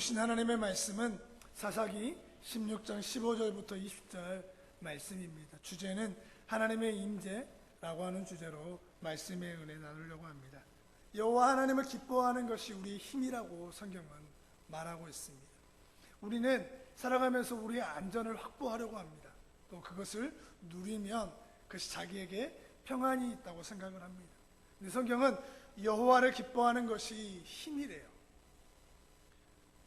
주신 하나님의 말씀은 사사기 16장 15절부터 20절 말씀입니다. 주제는 하나님의 임재라고 하는 주제로 말씀의 은혜 나누려고 합니다. 여호와 하나님을 기뻐하는 것이 우리의 힘이라고 성경은 말하고 있습니다. 우리는 살아가면서 우리의 안전을 확보하려고 합니다. 또 그것을 누리면 그것이 자기에게 평안이 있다고 생각을 합니다. 근데 성경은 여호와를 기뻐하는 것이 힘이래요.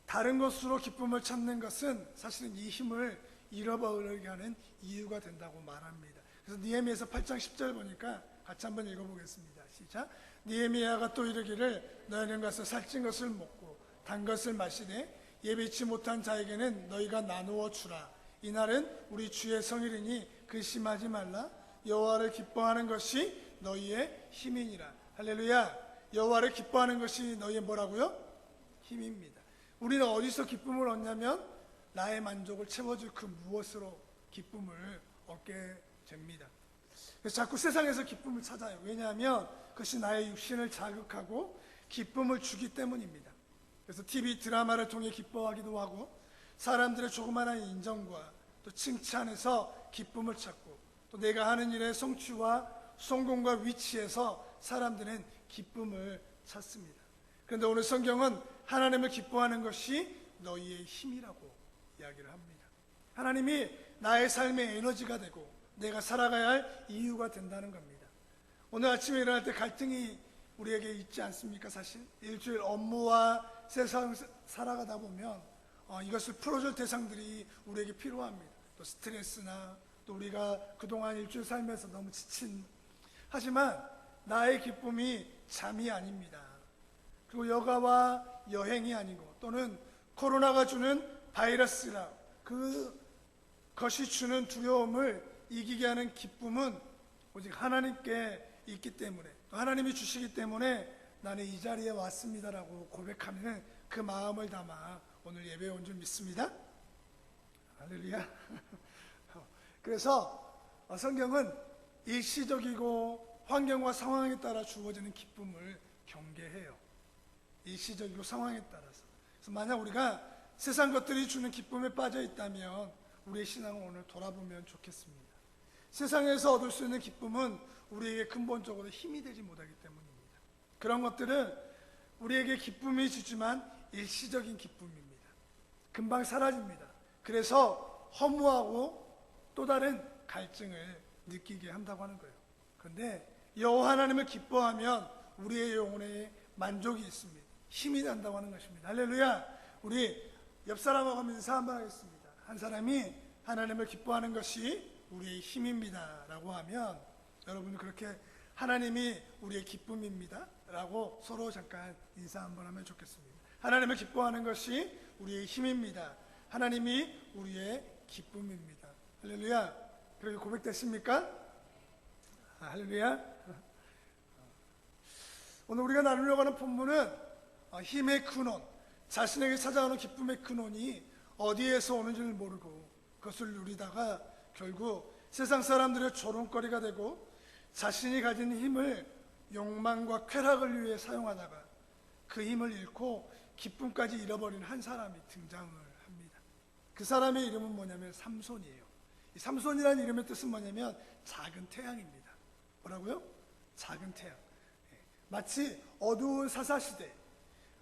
다른 것으로 기쁨을 찾는 것은 사실은 이 힘을 잃어버리게 하는 이유가 된다고 말합니다. 그래서 느헤미야서 8장 10절 보니까 같이 한번 읽어보겠습니다. 시작. 느헤미야가 또 이르기를 너희는 가서 살찐 것을 먹고 단 것을 마시되 예비치 못한 자에게는 너희가 나누어 주라. 이날은 우리 주의 성일이니 근심하지 말라. 여호와를 기뻐하는 것이 너희의 힘이니라. 할렐루야. 여호와를 기뻐하는 것이 너희의 뭐라고요? 힘입니다. 우리는 어디서 기쁨을 얻냐면 나의 만족을 채워줄 그 무엇으로 기쁨을 얻게 됩니다. 그래서 자꾸 세상에서 기쁨을 찾아요. 왜냐하면 그것이 나의 육신을 자극하고 기쁨을 주기 때문입니다. 그래서 TV 드라마를 통해 기뻐하기도 하고 사람들의 조그마한 인정과 또 칭찬에서 기쁨을 찾고 또 내가 하는 일의 성취와 성공과 위치에서 사람들은 기쁨을 찾습니다. 그런데 오늘 성경은 하나님을 기뻐하는 것이 너희의 힘이라고 이야기를 합니다. 하나님이 나의 삶의 에너지가 되고 내가 살아가야 할 이유가 된다는 겁니다. 오늘 아침에 일어날 때 갈등이 우리에게 있지 않습니까? 사실 일주일 업무와 세상 살아가다 보면 이것을 풀어줄 대상들이 우리에게 필요합니다. 또 스트레스나 또 우리가 그동안 일주일 살면서 너무 지친, 하지만 나의 기쁨이 잠이 아닙니다. 그리고 여가와 여행이 아니고 또는 코로나가 주는 바이러스라 그것이 주는 두려움을 이기게 하는 기쁨은 오직 하나님께 있기 때문에 또 하나님이 주시기 때문에 나는 이 자리에 왔습니다라고 고백하는 그 마음을 담아 오늘 예배에 온 줄 믿습니다. 할렐루야. 그래서 성경은 일시적이고 환경과 상황에 따라 주어지는 기쁨을 경계해요. 일시적이고 상황에 따라서. 그래서 만약 우리가 세상 것들이 주는 기쁨에 빠져 있다면 우리의 신앙을 오늘 돌아보면 좋겠습니다. 세상에서 얻을 수 있는 기쁨은 우리에게 근본적으로 힘이 되지 못하기 때문입니다. 그런 것들은 우리에게 기쁨이 주지만 일시적인 기쁨입니다. 금방 사라집니다. 그래서 허무하고 또 다른 갈증을 느끼게 한다고 하는 거예요. 그런데 여호와 하나님을 기뻐하면 우리의 영혼에 만족이 있습니다. 힘이 난다고 하는 것입니다. 할렐루야. 우리 옆 사람하고 인사 한번 하겠습니다. 한 사람이 하나님을 기뻐하는 것이 우리의 힘입니다 라고 하면 여러분은 그렇게 하나님이 우리의 기쁨입니다 라고 서로 잠깐 인사 한번 하면 좋겠습니다. 하나님을 기뻐하는 것이 우리의 힘입니다. 하나님이 우리의 기쁨입니다. 할렐루야. 그렇게 고백됐습니까? 할렐루야. 오늘 우리가 나누려고 하는 본문은 힘의 근원, 자신에게 찾아오는 기쁨의 근원이 어디에서 오는지를 모르고 그것을 누리다가 결국 세상 사람들의 조롱거리가 되고 자신이 가진 힘을 욕망과 쾌락을 위해 사용하다가 그 힘을 잃고 기쁨까지 잃어버린 한 사람이 등장을 합니다. 그 사람의 이름은 뭐냐면 삼손이에요. 이 삼손이라는 이름의 뜻은 뭐냐면 작은 태양입니다. 뭐라고요? 작은 태양. 마치 어두운 사사시대,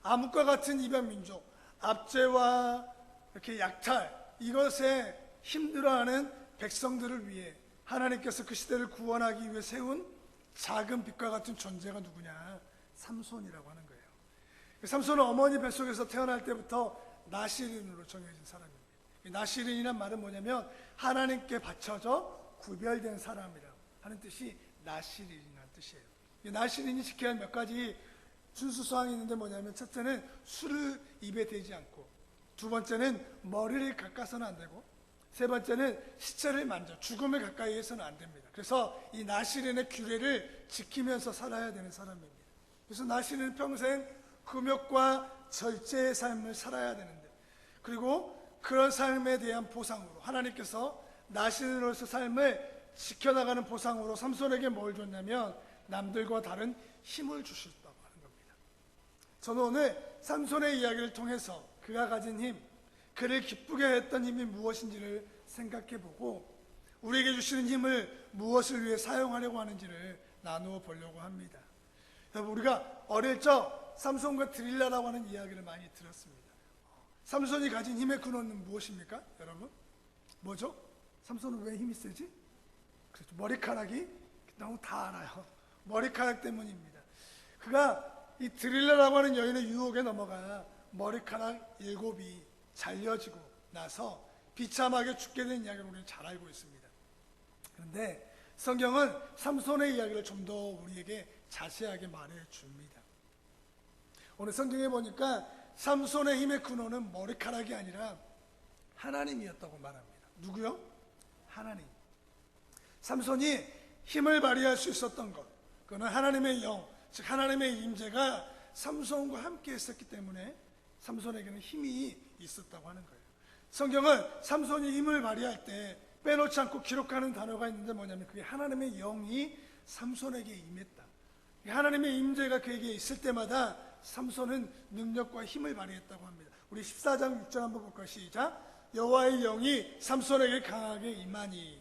암흑과 같은 이방민족, 압제와 이렇게 약탈, 이것에 힘들어하는 백성들을 위해 하나님께서 그 시대를 구원하기 위해 세운 작은 빛과 같은 존재가 누구냐? 삼손이라고 하는 거예요. 삼손은 어머니 뱃속에서 태어날 때부터 나시린으로 정해진 사람입니다. 나시린이란 말은 뭐냐면 하나님께 바쳐져 구별된 사람이라고 하는 뜻이 나시린이라는 뜻이에요. 나시린이 지켜야 할 몇 가지 준수사항이 있는데 뭐냐면 첫째는 술을 입에 대지 않고, 두 번째는 머리를 깎아서는 안 되고, 세 번째는 시체를 만져 죽음을 가까이 해서는 안 됩니다. 그래서 이 나시린의 규례를 지키면서 살아야 되는 사람입니다. 그래서 나시린은 평생 금욕과 절제의 삶을 살아야 되는데, 그리고 그런 삶에 대한 보상으로 하나님께서 나시린으로서 삶을 지켜나가는 보상으로 삼손에게 뭘 줬냐면 남들과 다른 힘을 주셨다고 하는 겁니다. 저는 오늘 삼손의 이야기를 통해서 그가 가진 힘, 그를 기쁘게 했던 힘이 무엇인지를 생각해보고 우리에게 주시는 힘을 무엇을 위해 사용하려고 하는지를 나누어 보려고 합니다. 여러분, 우리가 어릴 적 삼손과 드릴라라고 하는 이야기를 많이 들었습니다. 삼손이 가진 힘의 근원은 무엇입니까? 여러분, 뭐죠? 삼손은 왜 힘이 세지? 그렇죠. 머리카락이 너무 다 알아요. 머리카락 때문입니다. 그가 이 드릴라라고 하는 여인의 유혹에 넘어가 머리카락 7이 잘려지고 나서 비참하게 죽게 된 이야기를 우리는 잘 알고 있습니다. 그런데 성경은 삼손의 이야기를 좀 더 우리에게 자세하게 말해 줍니다. 오늘 성경에 보니까 삼손의 힘의 근원은 머리카락이 아니라 하나님이었다고 말합니다. 누구요? 하나님. 삼손이 힘을 발휘할 수 있었던 것, 그거는 하나님의 영, 즉 하나님의 임재가 삼손과 함께 했었기 때문에 삼손에게는 힘이 있었다고 하는 거예요. 성경은 삼손이 힘을 발휘할 때 빼놓지 않고 기록하는 단어가 있는데 뭐냐면 그게 하나님의 영이 삼손에게 임했다. 하나님의 임재가 그에게 있을 때마다 삼손은 능력과 힘을 발휘했다고 합니다. 우리 14장 6절 한번 볼까요? 시작. 여호와의 영이 삼손에게 강하게 임하니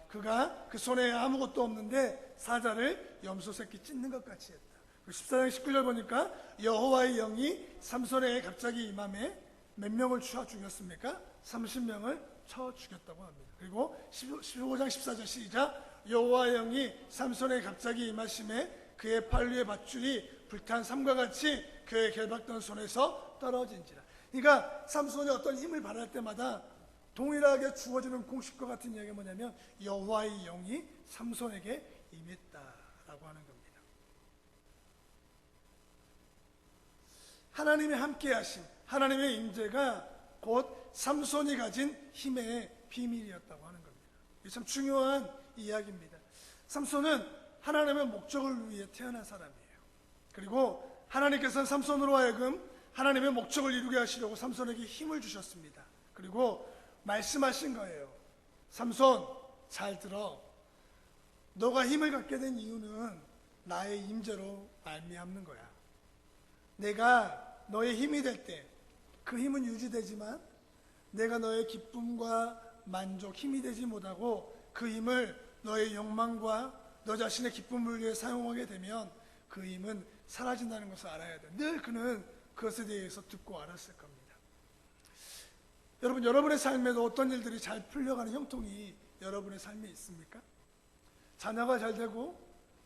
그가 그 손에 아무것도 없는데 사자를 염소 새끼 찢는 것 같이 했다. 14장 19절 보니까 여호와의 영이 삼손에게 갑자기 임함에 몇 명을 쳐 죽였습니까? 30명을 쳐 죽였다고 합니다. 그리고 15장 14절 시작. 여호와의 영이 삼손에게 갑자기 임하심에 그의 팔 위에 밧줄이 불탄 삼과 같이 그의 결박던 손에서 떨어진지라. 그러니까 삼손이 어떤 힘을 발휘할 때마다 동일하게 주어지는 공식과 같은 이야기가 뭐냐면 여호와의 영이 삼손에게 임했다라고 하는 겁니다. 하나님의 함께하심, 하나님의 임재가 곧 삼손이 가진 힘의 비밀이었다고 하는 겁니다. 이게 참 중요한 이야기입니다. 삼손은 하나님의 목적을 위해 태어난 사람이에요. 그리고 하나님께서는 삼손으로 하여금 하나님의 목적을 이루게 하시려고 삼손에게 힘을 주셨습니다. 그리고 말씀하신 거예요. 삼손, 잘 들어. 너가 힘을 갖게 된 이유는 나의 임재로 말미암는 거야. 내가 너의 힘이 될 때 그 힘은 유지되지만 내가 너의 기쁨과 만족, 힘이 되지 못하고 그 힘을 너의 욕망과 너 자신의 기쁨을 위해 사용하게 되면 그 힘은 사라진다는 것을 알아야 돼. 늘 그는 그것에 대해서 듣고 알았을 겁니다. 여러분, 여러분의 삶에도 어떤 일들이 잘 풀려가는 형통이 여러분의 삶에 있습니까? 자녀가 잘 되고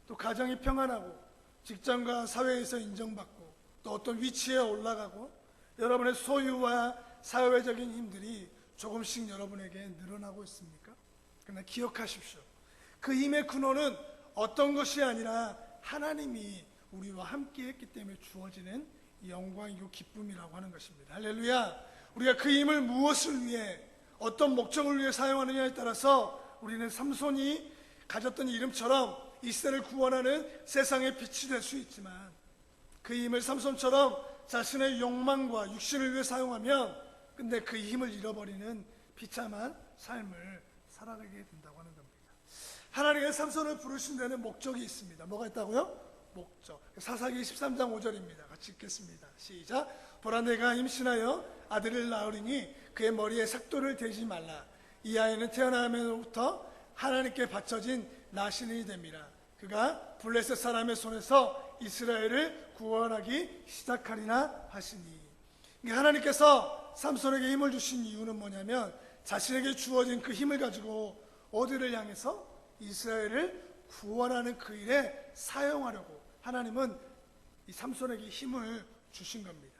또 가정이 평안하고 직장과 사회에서 인정받고 또 어떤 위치에 올라가고 여러분의 소유와 사회적인 힘들이 조금씩 여러분에게 늘어나고 있습니까? 그러나 기억하십시오. 그 힘의 근원은 어떤 것이 아니라 하나님이 우리와 함께 했기 때문에 주어지는 영광이고 기쁨이라고 하는 것입니다. 할렐루야. 우리가 그 힘을 무엇을 위해 어떤 목적을 위해 사용하느냐에 따라서 우리는 삼손이 가졌던 이름처럼 이스라엘을 구원하는 세상의 빛이 될 수 있지만 그 힘을 삼손처럼 자신의 욕망과 육신을 위해 사용하면 근데 그 힘을 잃어버리는 비참한 삶을 살아가게 된다고 하는 겁니다. 하나님의 삼손을 부르신 데는 목적이 있습니다. 뭐가 있다고요? 목적. 사사기 13장 5절입니다. 같이 읽겠습니다. 시작. 보라, 내가 임신하여 아들을 낳으리니 그의 머리에 삭도를 대지 말라. 이 아이는 태어나면부터 하나님께 바쳐진 나신이 됨이라. 그가 블레셋 사람의 손에서 이스라엘을 구원하기 시작하리나 하시니. 하나님께서 삼손에게 힘을 주신 이유는 뭐냐면 자신에게 주어진 그 힘을 가지고 어디를 향해서 이스라엘을 구원하는 그 일에 사용하려고 하나님은 이 삼손에게 힘을 주신 겁니다.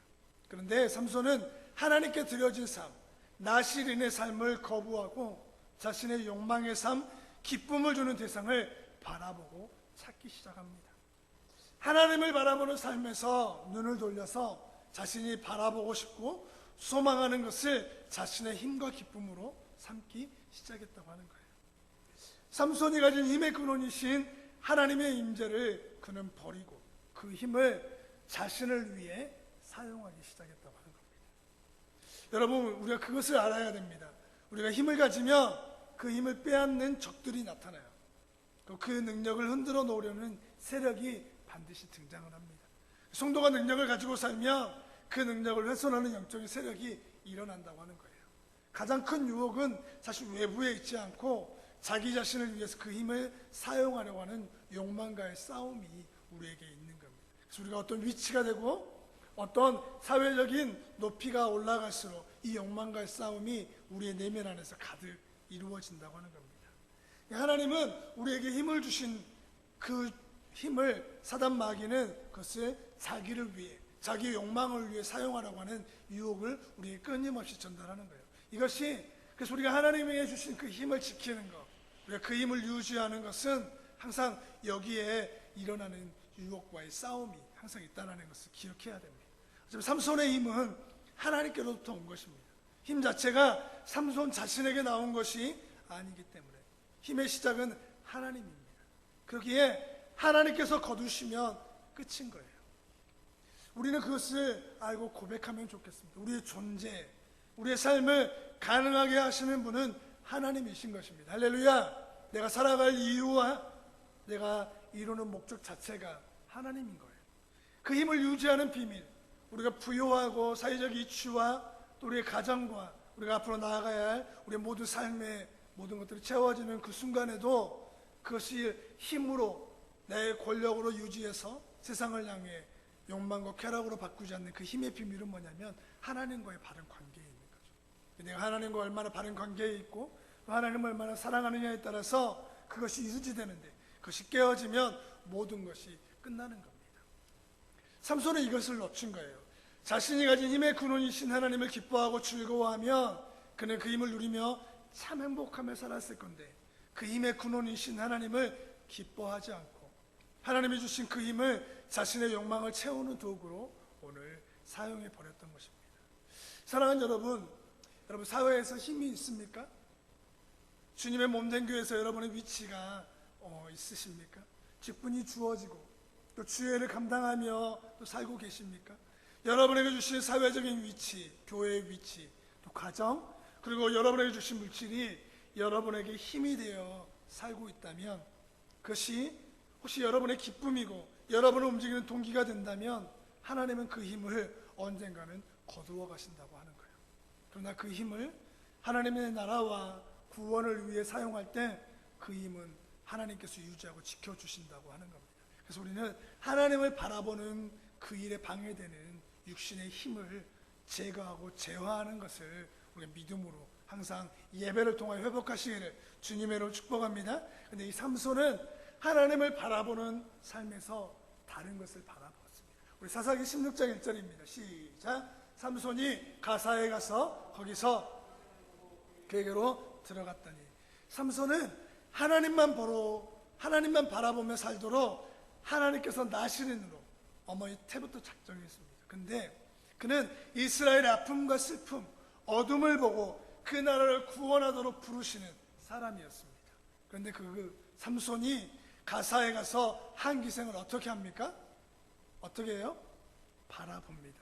그런데 삼손은 하나님께 드려진 삶, 나실인의 삶을 거부하고 자신의 욕망의 삶, 기쁨을 주는 대상을 바라보고 찾기 시작합니다. 하나님을 바라보는 삶에서 눈을 돌려서 자신이 바라보고 싶고 소망하는 것을 자신의 힘과 기쁨으로 삼기 시작했다고 하는 거예요. 삼손이 가진 힘의 근원이신 하나님의 임재를 그는 버리고 그 힘을 자신을 위해 사용하기 시작했다고 하는 겁니다. 여러분, 우리가 그것을 알아야 됩니다. 우리가 힘을 가지면 그 힘을 빼앗는 적들이 나타나요. 그 능력을 흔들어 놓으려는 세력이 반드시 등장을 합니다. 성도가 능력을 가지고 살면 그 능력을 훼손하는 영적인 세력이 일어난다고 하는 거예요. 가장 큰 유혹은 사실 외부에 있지 않고 자기 자신을 위해서 그 힘을 사용하려고 하는 욕망과의 싸움이 우리에게 있는 겁니다. 그래서 우리가 어떤 위치가 되고 어떤 사회적인 높이가 올라갈수록 이 욕망과의 싸움이 우리의 내면 안에서 가득 이루어진다고 하는 겁니다. 하나님은 우리에게 힘을 주신 그 힘을 사단 마귀는 그것을 자기를 위해, 자기의 욕망을 위해 사용하려고 하는 유혹을 우리에게 끊임없이 전달하는 거예요. 이것이, 그래서 우리가 하나님에게 주신 그 힘을 지키는 것, 우리가 그 힘을 유지하는 것은 항상 여기에 일어나는 유혹과의 싸움이 항상 있다는 것을 기억해야 됩니다. 삼손의 힘은 하나님께로부터 온 것입니다. 힘 자체가 삼손 자신에게 나온 것이 아니기 때문에 힘의 시작은 하나님입니다. 그렇기에 하나님께서 거두시면 끝인 거예요. 우리는 그것을 알고 고백하면 좋겠습니다. 우리의 존재, 우리의 삶을 가능하게 하시는 분은 하나님이신 것입니다. 할렐루야. 내가 살아갈 이유와 내가 이루는 목적 자체가 하나님인 거예요. 그 힘을 유지하는 비밀, 우리가 부요하고 사회적 이치와 또 우리의 가정과 우리가 앞으로 나아가야 할 우리의 모든 삶의 모든 것들이 채워지는 그 순간에도 그것이 힘으로 내 권력으로 유지해서 세상을 향해 욕망과 쾌락으로 바꾸지 않는 그 힘의 비밀은 뭐냐면 하나님과의 바른 관계에 있는 거죠. 내가 하나님과 얼마나 바른 관계에 있고 하나님을 얼마나 사랑하느냐에 따라서 그것이 유지되는데 그것이 깨어지면 모든 것이 끝나는 겁니다. 삼손은 이것을 놓친 거예요. 자신이 가진 힘의 근원이신 하나님을 기뻐하고 즐거워하면 그는 그 힘을 누리며 참 행복하며 살았을 건데 그 힘의 근원이신 하나님을 기뻐하지 않고 하나님이 주신 그 힘을 자신의 욕망을 채우는 도구로 오늘 사용해 버렸던 것입니다. 사랑하는 여러분 사회에서 힘이 있습니까? 주님의 몸된 교회에서 여러분의 위치가 있으십니까? 직분이 주어지고 또 주회를 감당하며 또 살고 계십니까? 여러분에게 주신 사회적인 위치, 교회의 위치, 또 가정, 그리고 여러분에게 주신 물질이 여러분에게 힘이 되어 살고 있다면 그것이 혹시 여러분의 기쁨이고 여러분을 움직이는 동기가 된다면 하나님은 그 힘을 언젠가는 거두어 가신다고 하는 거예요. 그러나 그 힘을 하나님의 나라와 구원을 위해 사용할 때 그 힘은 하나님께서 유지하고 지켜주신다고 하는 겁니다. 그래서 우리는 하나님을 바라보는 그 일에 방해되는 육신의 힘을 제거하고 제어하는 것을 우리가 믿음으로 항상 예배를 통하여 회복하시기를 주님의 이름으로 축복합니다. 그런데 이 삼손은 하나님을 바라보는 삶에서 다른 것을 바라보았습니다. 우리 사사기 16장 1절입니다. 시작. 삼손이 가사에 가서 거기서 그에게로 들어갔더니 삼손은 하나님만 바라보며 살도록 하나님께서 나시린으로 어머니 태부터 작정했습니다. 근데 그는 이스라엘의 아픔과 슬픔, 어둠을 보고 그 나라를 구원하도록 부르시는 사람이었습니다. 그런데 그 삼손이 가사에 가서 한기생을 어떻게 합니까? 어떻게 해요? 바라봅니다.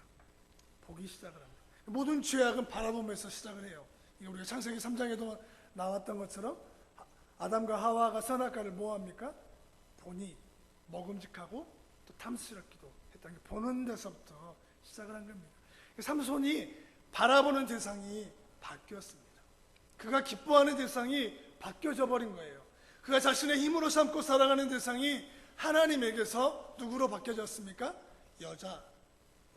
보기 시작을 합니다. 모든 죄악은 바라보면서 시작을 해요. 이게 우리가 창세기 3장에도 나왔던 것처럼 아담과 하와가 선악과를 뭐 합니까? 보니 먹음직하고 또 탐스럽기도 했다는 게 보는 데서부터 시작을 한 겁니다. 삼손이 바라보는 대상이 바뀌었습니다. 그가 기뻐하는 대상이 바뀌어져 버린 거예요. 그가 자신의 힘으로 삼고 살아가는 대상이 하나님에게서 누구로 바뀌어졌습니까? 여자로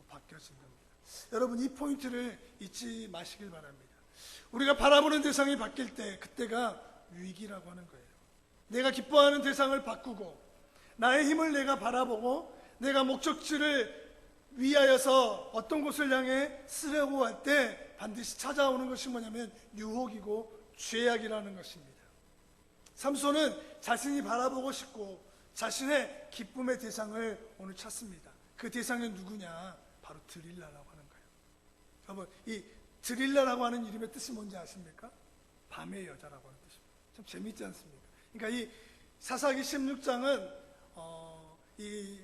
바뀌어진 겁니다. 여러분 이 포인트를 잊지 마시길 바랍니다. 우리가 바라보는 대상이 바뀔 때 그때가 위기라고 하는 거예요. 내가 기뻐하는 대상을 바꾸고 나의 힘을 내가 바라보고 내가 목적지를 위하여서 어떤 곳을 향해 쓰려고 할 때 반드시 찾아오는 것이 뭐냐면 유혹이고 죄악이라는 것입니다. 삼손은 자신이 바라보고 싶고 자신의 기쁨의 대상을 오늘 찾습니다. 그 대상은 누구냐? 바로 드릴라라고 하는 거예요. 여러분 이 드릴라라고 하는 이름의 뜻이 뭔지 아십니까? 밤의 여자라고 하는 뜻입니다. 좀 재미있지 않습니까? 그러니까 이 사사기 16장은 이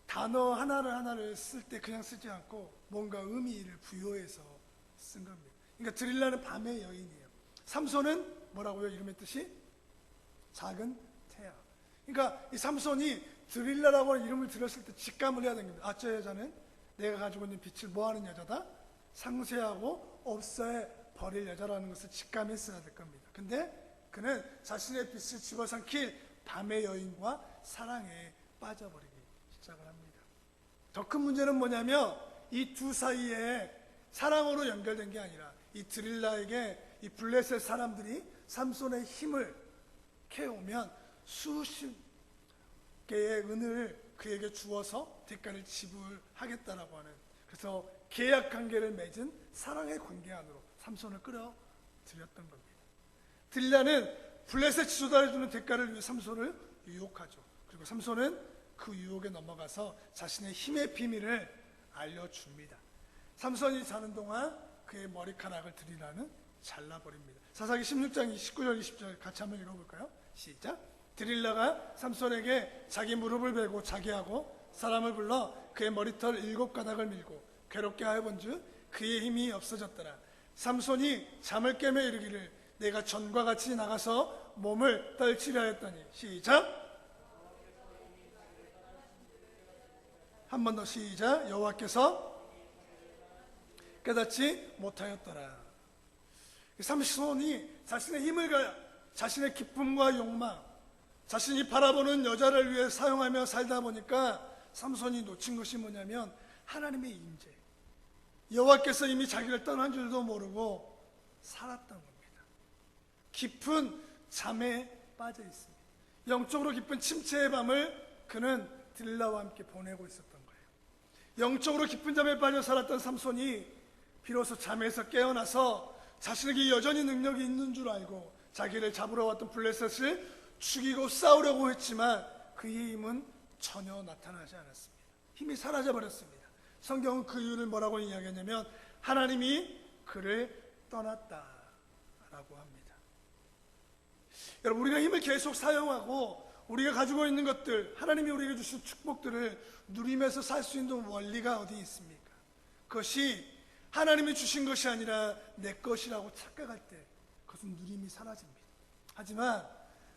단어 하나를 쓸 때 그냥 쓰지 않고 뭔가 의미를 부여해서 쓴 겁니다. 그러니까 드릴라는 밤의 여인이에요. 삼손은 뭐라고요? 이름의 뜻이? 작은 태양. 그러니까 이 삼손이 드릴라라고 하는 이름을 들었을 때 직감을 해야 되는 겁니다. 아, 저 여자는 내가 가지고 있는 빛을 뭐하는 여자다? 상쇄하고 없애 버릴 여자라는 것을 직감했어야 될 겁니다. 근데 그는 자신의 빛을 집어삼킬 밤의 여인과 사랑에 빠져버리기 시작을 합니다. 더 큰 문제는 뭐냐면 이 두 사이에 사랑으로 연결된 게 아니라 이 드릴라에게 이 블레셋 사람들이 삼손의 힘을 캐오면 수십 개의 은을 그에게 주어서 대가를 지불하겠다라고 하는, 그래서 계약 관계를 맺은 사랑의 관계 안으로 삼손을 끌어들였던 겁니다. 드릴라는 블레셋 지도자를 주는 대가를 위해 삼손을 유혹하죠. 그리고 삼손은 그 유혹에 넘어가서 자신의 힘의 비밀을 알려줍니다. 삼손이 자는 동안 그의 머리카락을 드릴라는 잘라버립니다. 사사기 16장 19절 20절 같이 한번 읽어볼까요? 시작. 드릴라가 삼손에게 자기 무릎을 베고 자게 하고 사람을 불러 그의 머리털 7가닥을 밀고 괴롭게 하여 본즉 그의 힘이 없어졌더라. 삼손이 잠을 깨며 이르기를 내가 전과 같이 나가서 몸을 떨치려 했더니, 시작. 한 번 더 시작. 여호와께서 깨닫지 못하였더라. 삼손이 자신의 힘을 자신의 기쁨과 욕망, 자신이 바라보는 여자를 위해 사용하며 살다 보니까 삼손이 놓친 것이 뭐냐면 하나님의 임재, 여호와께서 이미 자기를 떠난 줄도 모르고 살았던 겁니다. 깊은 잠에 빠져 있습니다. 영적으로 깊은 침체의 밤을 그는 드릴라와 함께 보내고 있었던 거예요. 영적으로 깊은 잠에 빠져 살았던 삼손이 비로소 잠에서 깨어나서 자신에게 여전히 능력이 있는 줄 알고 자기를 잡으러 왔던 블레셋을 죽이고 싸우려고 했지만 그의 힘은 전혀 나타나지 않았습니다. 힘이 사라져 버렸습니다. 성경은 그 이유를 뭐라고 이야기하냐면 하나님이 그를 떠났다라고 합니다. 여러분, 우리가 힘을 계속 사용하고 우리가 가지고 있는 것들, 하나님이 우리에게 주신 축복들을 누리면서 살 수 있는 원리가 어디 있습니까? 그것이 하나님이 주신 것이 아니라 내 것이라고 착각할 때 그것은 누림이 사라집니다. 하지만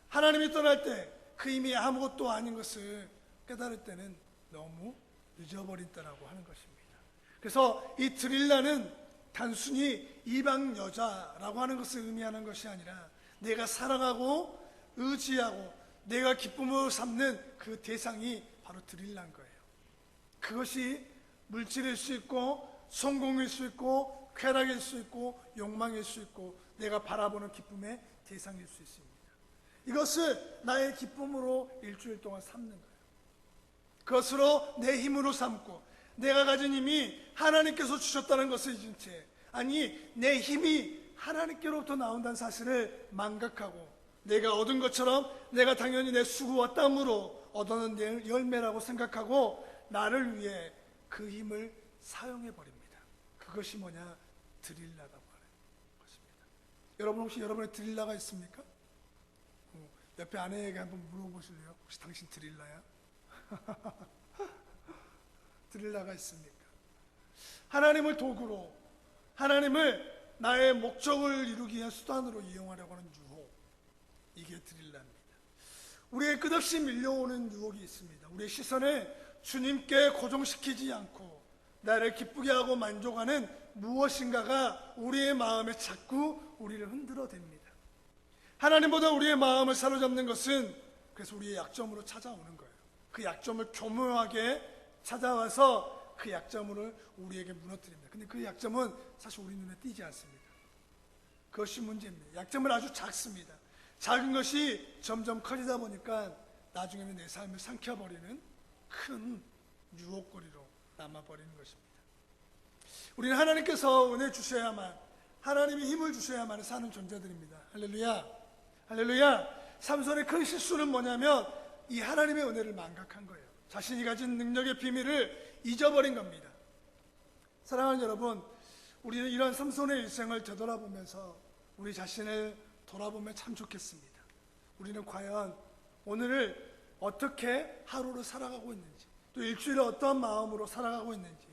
하나님이 떠날 때 그 힘이 아무것도 아닌 것을 깨달을 때는 너무 늦어버린다라고 하는 것입니다. 그래서 이 드릴라는 단순히 이방 여자라고 하는 것을 의미하는 것이 아니라 내가 사랑하고 의지하고 내가 기쁨으로 삼는 그 대상이 바로 드릴라인 거예요. 그것이 물질일 수 있고 성공일 수 있고 쾌락일 수 있고 욕망일 수 있고 내가 바라보는 기쁨의 대상일 수 있습니다. 이것을 나의 기쁨으로 일주일 동안 삼는 거예요. 그것으로 내 힘으로 삼고 내가 가진 힘이 하나님께서 주셨다는 것을 잊은 채, 아니 내 힘이 하나님께로부터 나온다는 사실을 망각하고 내가 얻은 것처럼 내가 당연히 내 수고와 땀으로 얻어낸 내 열매라고 생각하고 나를 위해 그 힘을 사용해 버립니다. 그것이 뭐냐? 드릴라라고 하는 것입니다. 여러분 혹시 여러분의 드릴라가 있습니까? 옆에 아내에게 한번 물어보실래요? 혹시 당신 드릴라야? 드릴라가 있습니까? 하나님을 도구로, 하나님을 나의 목적을 이루기 위한 수단으로 이용하려고 하는 유혹, 이게 드릴라입니다. 우리의 끝없이 밀려오는 유혹이 있습니다. 우리의 시선을 주님께 고정시키지 않고 나를 기쁘게 하고 만족하는 무엇인가가 우리의 마음에 자꾸 우리를 흔들어댑니다. 하나님보다 우리의 마음을 사로잡는 것은 그래서 우리의 약점으로 찾아오는 거예요. 그 약점을 교묘하게 찾아와서 그 약점을 우리에게 무너뜨립니다. 근데 그 약점은 사실 우리 눈에 띄지 않습니다. 그것이 문제입니다. 약점은 아주 작습니다. 작은 것이 점점 커지다 보니까 나중에는 내 삶을 삼켜버리는 큰 유혹거리로 남아버리는 것입니다. 우리는 하나님께서 은혜 주셔야만, 하나님이 힘을 주셔야만 사는 존재들입니다. 할렐루야. 할렐루야. 삼손의 큰 실수는 뭐냐면 이 하나님의 은혜를 망각한 거예요. 자신이 가진 능력의 비밀을 잊어버린 겁니다. 사랑하는 여러분, 우리는 이런 삼손의 일생을 되돌아보면서 우리 자신을 돌아보면 참 좋겠습니다. 우리는 과연 오늘을 어떻게 하루를 살아가고 있는지, 또 일주일을 어떤 마음으로 살아가고 있는지,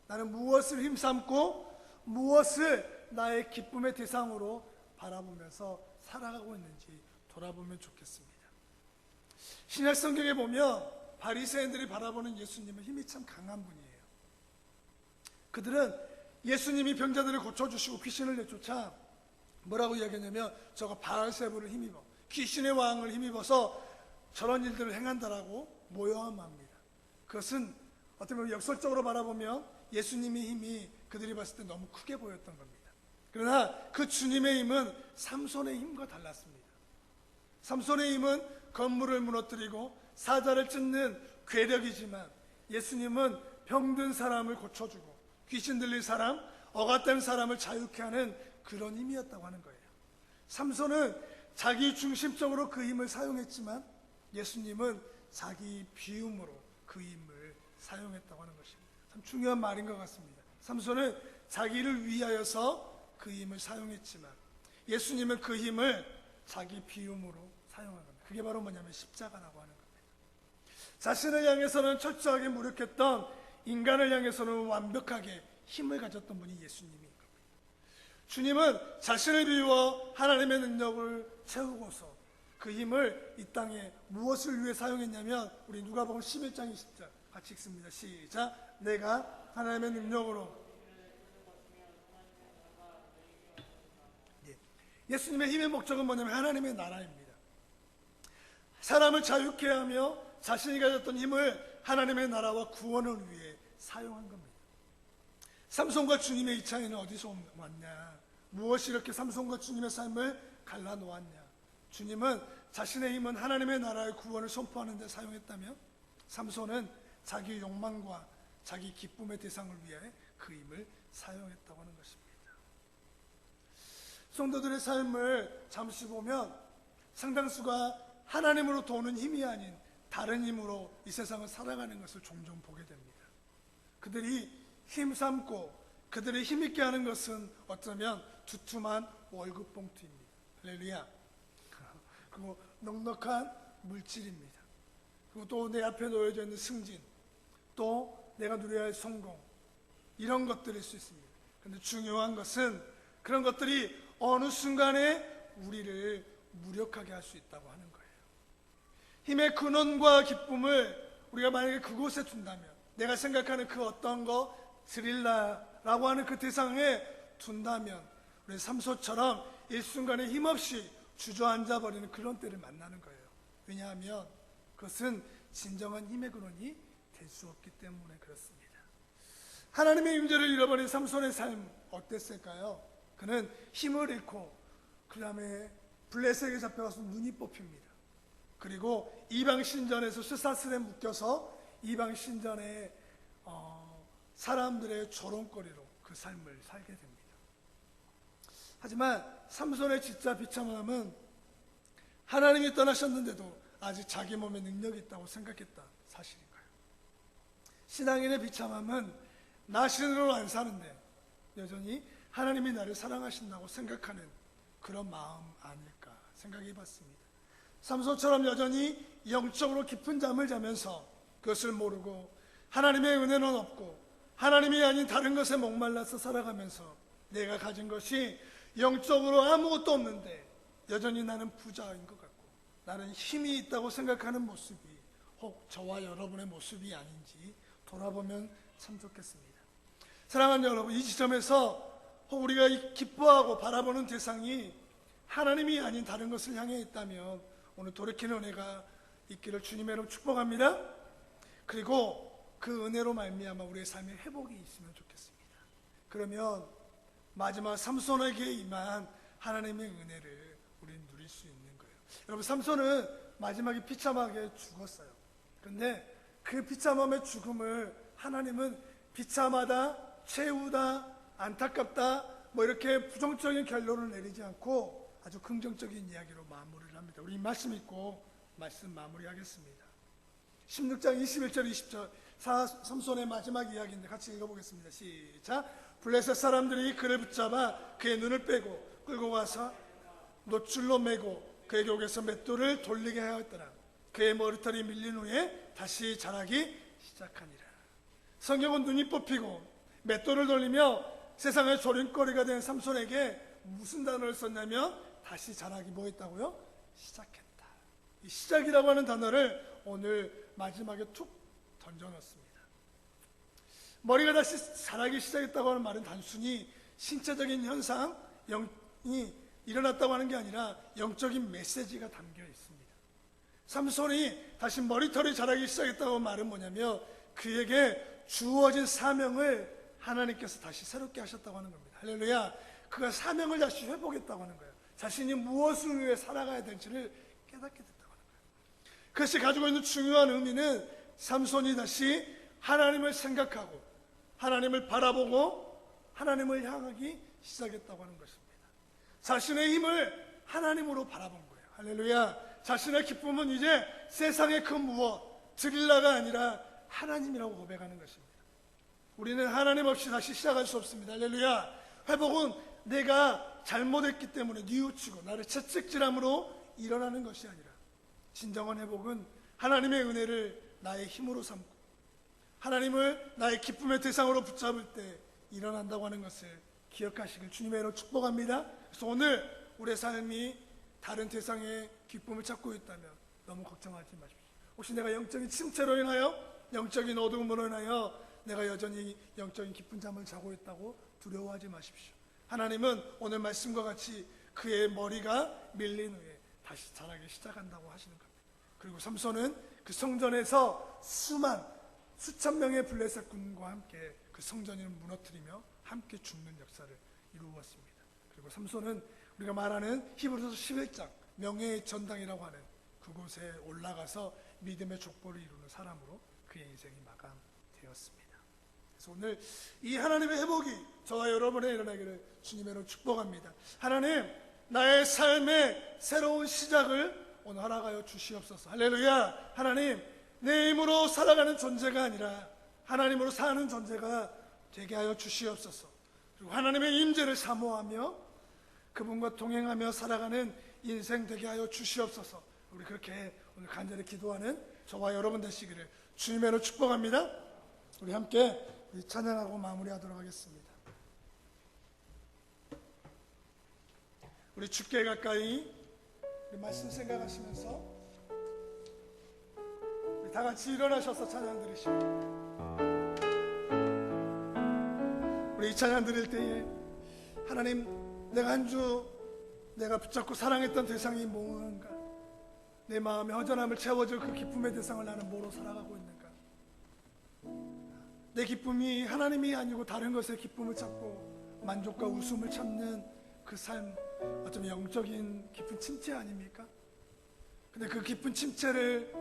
나는 무엇을 힘삼고 무엇을 나의 기쁨의 대상으로 바라보면서 살아가고 있는지 돌아보면 좋겠습니다. 신약 성경에 보면 바리새인들이 바라보는 예수님은 힘이 참 강한 분이에요. 그들은 예수님이 병자들을 고쳐주시고 귀신을 내쫓아 뭐라고 이야기했냐면 저가 바알세불을 힘입어 귀신의 왕을 힘입어서 저런 일들을 행한다라고 모욕합니다. 그것은 어떻게 보면 역설적으로 바라보면 예수님의 힘이 그들이 봤을 때 너무 크게 보였던 겁니다. 그러나 그 주님의 힘은 삼손의 힘과 달랐습니다. 삼손의 힘은 건물을 무너뜨리고 사자를 찢는 괴력이지만 예수님은 병든 사람을 고쳐주고 귀신 들린 사람, 억압된 사람을 자유케 하는 그런 힘이었다고 하는 거예요. 삼손은 자기 중심적으로 그 힘을 사용했지만 예수님은 자기 비움으로 그 힘을 사용했다고 하는 것입니다. 참 중요한 말인 것 같습니다. 삼손은 자기를 위하여서 그 힘을 사용했지만 예수님은 그 힘을 자기 비움으로 사용한 겁니다. 그게 바로 뭐냐면 십자가라고 하는 겁니다. 자신을 향해서는 철저하게 무력했던 인간을 향해서는 완벽하게 힘을 가졌던 분이 예수님인 겁니다. 주님은 자신을 비워 하나님의 능력을 채우고서 그 힘을 이 땅에 무엇을 위해 사용했냐면 우리 누가복음 11장 20절 같이 읽습니다. 시작. 내가 하나님의 능력으로 예수님의 힘의 목적은 뭐냐면 하나님의 나라입니다. 사람을 자유케 하며 자신이 가졌던 힘을 하나님의 나라와 구원을 위해 사용한 겁니다. 삼손과 주님의 이 차이는 어디서 왔냐? 무엇이 이렇게 삼손과 주님의 삶을 갈라놓았냐? 주님은 자신의 힘은 하나님의 나라의 구원을 선포하는 데 사용했다면 삼손은 자기 욕망과 자기 기쁨의 대상을 위해 그 힘을 사용했다고 하는 것입니다. 성도들의 삶을 잠시 보면 상당수가 하나님으로 도는 힘이 아닌 다른 힘으로 이 세상을 살아가는 것을 종종 보게 됩니다. 그들이 힘삼고 그들이 힘있게 하는 것은 어쩌면 두툼한 월급 봉투입니다. 할렐루야. 그리고 넉넉한 물질입니다. 그리고 또 내 앞에 놓여져 있는 승진, 또 내가 누려야 할 성공, 이런 것들일 수 있습니다. 그런데 중요한 것은 그런 것들이 어느 순간에 우리를 무력하게 할 수 있다고 하는 거예요. 힘의 근원과 기쁨을 우리가 만약에 그곳에 둔다면, 내가 생각하는 그 어떤 거 드릴라라고 하는 그 대상에 둔다면 우리 삼손처럼 일순간에 힘없이 주저앉아 버리는 그런 때를 만나는 거예요. 왜냐하면 그것은 진정한 힘의 근원이 될 수 없기 때문에 그렇습니다. 하나님의 임재를 잃어버린 삼손의 삶 어땠을까요? 그는 힘을 잃고 그 다음에 블레셋에게 잡혀가서 눈이 뽑힙니다. 그리고 이방 신전에서 쇠사슬에 묶여서 이방 신전의 사람들의 조롱거리로 그 삶을 살게 됩니다. 하지만 삼손의 진짜 비참함은 하나님이 떠나셨는데도 아직 자기 몸에 능력이 있다고 생각했다 사실인 거예요. 신앙인의 비참함은 나 신으로 안 사는데 여전히 하나님이 나를 사랑하신다고 생각하는 그런 마음 아닐까 생각해 봤습니다. 삼손처럼 여전히 영적으로 깊은 잠을 자면서 그것을 모르고 하나님의 은혜는 없고 하나님이 아닌 다른 것에 목말라서 살아가면서 내가 가진 것이 영적으로 아무것도 없는데 여전히 나는 부자인 것 같고 나는 힘이 있다고 생각하는 모습이 혹 저와 여러분의 모습이 아닌지 돌아보면 참 좋겠습니다. 사랑하는 여러분, 이 지점에서 혹 우리가 기뻐하고 바라보는 대상이 하나님이 아닌 다른 것을 향해 있다면 오늘 돌이키는 은혜가 있기를 주님의 이름으로 축복합니다. 그리고 그 은혜로 말미암아 우리의 삶에 회복이 있으면 좋겠습니다. 그러면 마지막 삼손에게 임한 하나님의 은혜를 우리는 누릴 수 있는 거예요. 여러분, 삼손은 마지막에 비참하게 죽었어요. 그런데 그 비참함의 죽음을 하나님은 비참하다, 최후다, 안타깝다 뭐 이렇게 부정적인 결론을 내리지 않고 아주 긍정적인 이야기로 마무리를 합니다. 우리 이 말씀 읽고 말씀 마무리하겠습니다. 16장 21절 20절 삼손의 마지막 이야기인데 같이 읽어보겠습니다. 시작. 블레셋 사람들이 그를 붙잡아 그의 눈을 빼고 끌고 가서 노줄로 매고 그에게 옥에서 맷돌을 돌리게 하였더라. 그의 머리털이 밀린 후에 다시 자라기 시작하니라. 성경은 눈이 뽑히고 맷돌을 돌리며 세상의 조림거리가 된 삼손에게 무슨 단어를 썼냐면 다시 자라기 뭐 했다고요? 시작했다. 이 시작이라고 하는 단어를 오늘 마지막에 툭 던져놨습니다. 머리가 다시 자라기 시작했다고 하는 말은 단순히 신체적인 현상, 영이 일어났다고 하는 게 아니라 영적인 메시지가 담겨 있습니다. 삼손이 다시 머리털이 자라기 시작했다고 하는 말은 뭐냐면 그에게 주어진 사명을 하나님께서 다시 새롭게 하셨다고 하는 겁니다. 할렐루야. 그가 사명을 다시 회복했다고 하는 거예요. 자신이 무엇을 위해 살아가야 될지를 깨닫게 됐다고 하는 거예요. 그것이 가지고 있는 중요한 의미는 삼손이 다시 하나님을 생각하고 하나님을 바라보고 하나님을 향하기 시작했다고 하는 것입니다. 자신의 힘을 하나님으로 바라본 거예요. 할렐루야. 자신의 기쁨은 이제 세상의 그 무엇, 드릴라가 아니라 하나님이라고 고백하는 것입니다. 우리는 하나님 없이 다시 시작할 수 없습니다. 할렐루야. 회복은 내가 잘못했기 때문에 뉘우치고 나를 채찍질함으로 일어나는 것이 아니라 진정한 회복은 하나님의 은혜를 나의 힘으로 삼고 하나님을 나의 기쁨의 대상으로 붙잡을 때 일어난다고 하는 것을 기억하시길 주님의 이름으로 축복합니다. 그래서 오늘 우리의 삶이 다른 대상의 기쁨을 찾고 있다면 너무 걱정하지 마십시오. 혹시 내가 영적인 침체로 인하여 영적인 어두움으로 인하여 내가 여전히 영적인 깊은 잠을 자고 있다고 두려워하지 마십시오. 하나님은 오늘 말씀과 같이 그의 머리가 밀린 후에 다시 자라기 시작한다고 하시는 겁니다. 그리고 삼손은 그 성전에서 수천 명의 블레셋 군과 함께 그 성전을 무너뜨리며 함께 죽는 역사를 이루었습니다. 그리고 삼손은 우리가 말하는 히브리서 11장 명예의 전당이라고 하는 그곳에 올라가서 믿음의 족보를 이루는 사람으로 그의 인생이 마감되었습니다. 그래서 오늘 이 하나님의 회복이 저와 여러분의 일어나기를 주님으로 축복합니다. 하나님, 나의 삶의 새로운 시작을 오늘 허락하여 주시옵소서. 할렐루야. 하나님, 내 힘으로 살아가는 존재가 아니라 하나님으로 사는 존재가 되게 하여 주시옵소서. 그리고 하나님의 임재를 사모하며 그분과 동행하며 살아가는 인생 되게 하여 주시옵소서. 우리 그렇게 오늘 간절히 기도하는 저와 여러분 되시기를 주님으로 축복합니다. 우리 함께 찬양하고 마무리하도록 하겠습니다. 우리 주께 가까이 우리 말씀 생각하시면서 우리 다 같이 일어나셔서 찬양 드리시고 우리 이 찬양 드릴 때에 하나님, 내가 한 주 내가 붙잡고 사랑했던 대상이 뭔가, 내 마음의 허전함을 채워줄 그 기쁨의 대상을 나는 뭐로 살아가고 있는가, 내 기쁨이 하나님이 아니고 다른 것의 기쁨을 찾고 만족과 웃음을 찾는 그 삶, 어쩌면 영적인 깊은 침체 아닙니까? 근데 그 깊은 침체를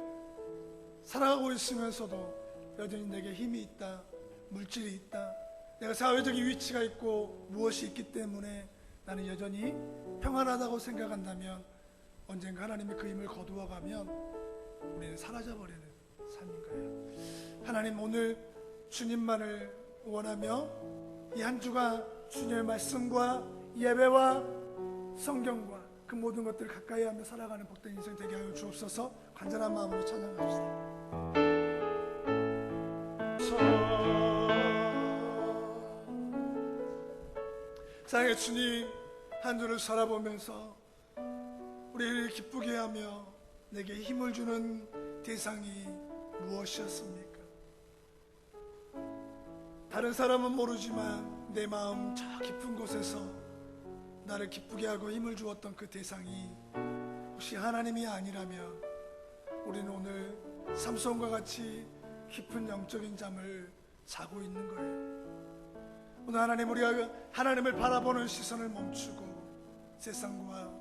살아가고 있으면서도 여전히 내게 힘이 있다, 물질이 있다, 내가 사회적인 위치가 있고 무엇이 있기 때문에 나는 여전히 평안하다고 생각한다면 언젠가 하나님이 그 힘을 거두어가면 우리는 사라져버리는 삶인 거예요. 하나님, 오늘 주님만을 원하며 이 한 주가 주님의 말씀과 예배와 성경과 그 모든 것들을 가까이 하며 살아가는 복된 인생 되게 하여 주옵소서. 간절한 마음으로 찬양합시다. 사랑의 주님, 한 주를 살아보면서 우리를 기쁘게 하며 내게 힘을 주는 대상이 무엇이었습니까? 다른 사람은 모르지만 내 마음 저 깊은 곳에서 나를 기쁘게 하고 힘을 주었던 그 대상이 혹시 하나님이 아니라면 우리는 오늘 삼손과 같이 깊은 영적인 잠을 자고 있는 거예요. 오늘 하나님, 우리가 하나님을 바라보는 시선을 멈추고 세상과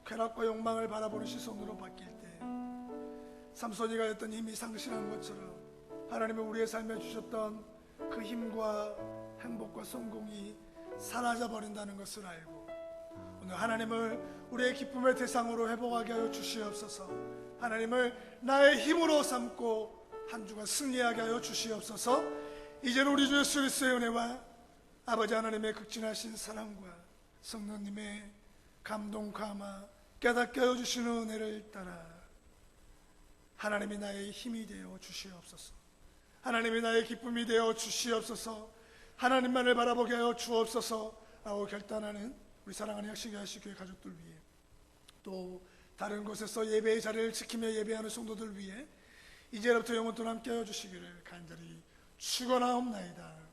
쾌락과 욕망을 바라보는 시선으로 바뀔 때 삼손이 가졌던 힘이 상실한 것처럼 하나님은 우리의 삶에 주셨던 그 힘과 행복과 성공이 사라져버린다는 것을 알고 오늘 하나님을 우리의 기쁨의 대상으로 회복하게 하여 주시옵소서. 하나님을 나의 힘으로 삼고 한 주간 승리하게 하여 주시옵소서. 이제는 우리 주 예수 그리스도의 은혜와 아버지 하나님의 극진하신 사랑과 성령님의 감동 감화 깨닫게 하여 주시는 은혜를 따라 하나님이 나의 힘이 되어 주시옵소서. 하나님이 나의 기쁨이 되어 주시옵소서. 하나님만을 바라보게 하여 주옵소서 라고 결단하는 우리 사랑하는 혁신교회 가족들 위해, 또 다른 곳에서 예배의 자리를 지키며 예배하는 성도들 위해 이제부터 영원토록 함께 하여 주시기를 간절히 죽어나옵나이다.